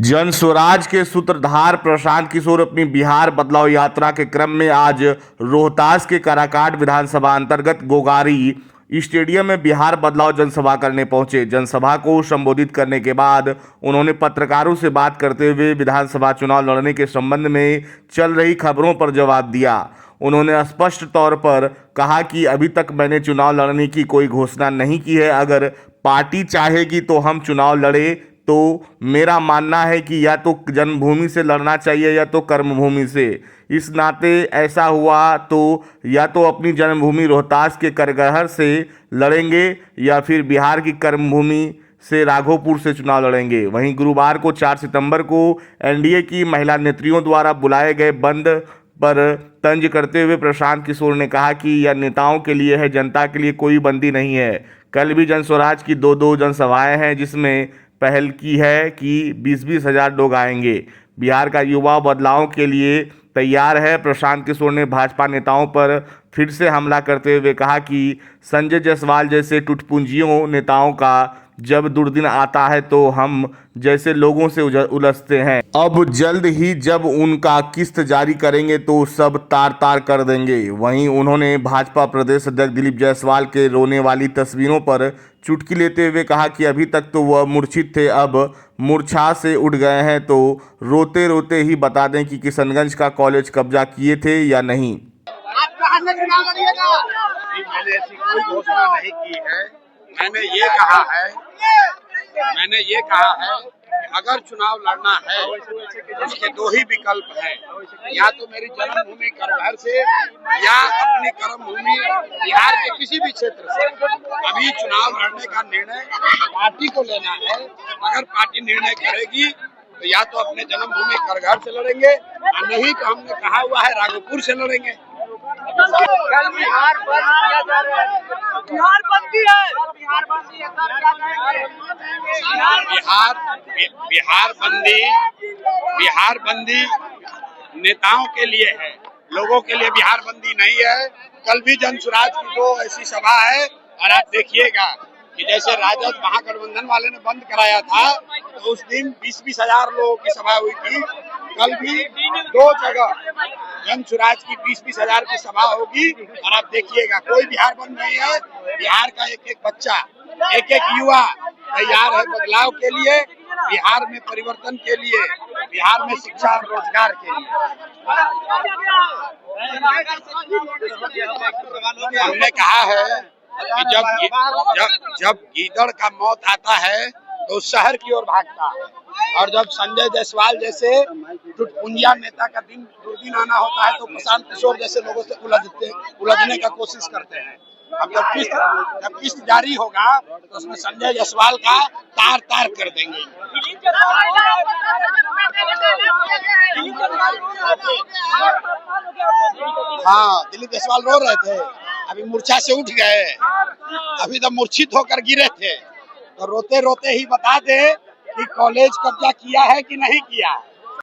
जन स्वराज के सूत्रधार प्रशांत किशोर अपनी बिहार बदलाव यात्रा के क्रम में आज रोहतास के काराकाट विधानसभा अंतर्गत गोगारी स्टेडियम में बिहार बदलाव जनसभा करने पहुंचे। जनसभा को संबोधित करने के बाद उन्होंने पत्रकारों से बात करते हुए विधानसभा चुनाव लड़ने के संबंध में चल रही खबरों पर जवाब दिया। उन्होंने स्पष्ट तौर पर कहा कि अभी तक मैंने चुनाव लड़ने की कोई घोषणा नहीं की है। अगर पार्टी चाहेगी तो हम चुनाव लड़े, तो मेरा मानना है कि या तो जन्मभूमि से लड़ना चाहिए या तो कर्मभूमि से। इस नाते ऐसा हुआ तो या तो अपनी जन्मभूमि रोहतास के करगहर से लड़ेंगे या फिर बिहार की कर्मभूमि से राघोपुर से चुनाव लड़ेंगे। वहीं गुरुवार को 4 सितंबर को एनडीए की महिला नेत्रियों द्वारा बुलाए गए बंद पर तंज करते हुए प्रशांत किशोर ने कहा कि यह नेताओं के लिए है, जनता के लिए कोई बंदी नहीं है। कल भी जन स्वराज की दो जनसभाएं हैं, जिसमें पहल की है कि 20-20 हज़ार लोग आएंगे। बिहार का युवा बदलाव के लिए तैयार है। प्रशांत किशोर ने भाजपा नेताओं पर फिर से हमला करते हुए कहा कि संजय जायसवाल जैसे टुटपुंजियों नेताओं का जब दुर्दिन आता है तो हम जैसे लोगों से उलझते हैं। अब जल्द ही जब उनका किस्त जारी करेंगे तो सब तार तार कर देंगे। वहीं उन्होंने भाजपा प्रदेश अध्यक्ष दिलीप जायसवाल के रोने वाली तस्वीरों पर चुटकी लेते हुए कहा कि अभी तक तो वह मूर्छित थे, अब मूर्छा से उठ गए हैं, तो रोते रोते ही बता दें कि किशनगंज का कॉलेज कब्जा किए थे या नहीं। आप कहां से चुनाव लड़िएगा? मैंने ऐसी कोई घोषणा नहीं की है। मैंने ये कहा है कि अगर चुनाव लड़ना है तो उसके दो ही विकल्प हैं, या तो मेरी जन्मभूमि करगहर से या अपनी कर्मभूमि बिहार के किसी भी क्षेत्र से। अभी चुनाव लड़ने का निर्णय पार्टी को लेना है। अगर पार्टी निर्णय करेगी तो या तो अपने जन्मभूमि करगहर से लड़ेंगे और नहीं तो हमने कहा हुआ है राघोपुर से लड़ेंगे। कल बिहार बंद किया जा रहा है। बिहार बंदी है। बिहार बंदी नेताओं के लिए है, लोगों के लिए बिहार बंदी नहीं है। कल भी जन स्वराज की 2 ऐसी सभा है और आप देखिएगा कि जैसे राजद महागठबंधन वाले ने बंद कराया था तो उस दिन 20-20 हज़ार लोगों की सभा हुई थी। कल भी 2 जगह जन स्वराज की 20-20 हज़ार की सभा होगी और आप देखिएगा कोई बिहार बंद नहीं है। बिहार का एक बच्चा, एक युवा तैयार है बदलाव के लिए, बिहार में परिवर्तन के लिए, बिहार में शिक्षा और रोजगार के लिए। हमने कहा है कि जब गीदड़ का मौत आता है तो शहर की ओर भागता है, और जब संजय जायसवाल जैसे टुटपुंजिया नेता का दुर्दिन आना होता है तो प्रशांत किशोर जैसे लोगों से उलझने का कोशिश करते हैं। अब जब किस्त जारी होगा तो उसमें संजय जायसवाल का तार तार कर देंगे। हाँ, दिलीप जायसवाल रो रहे थे, अभी मूर्छा से उठ गए। अभी तो मूर्छित होकर गिरे थे, तो रोते रोते ही बता दे कि कॉलेज कब्जा किया है कि नहीं किया।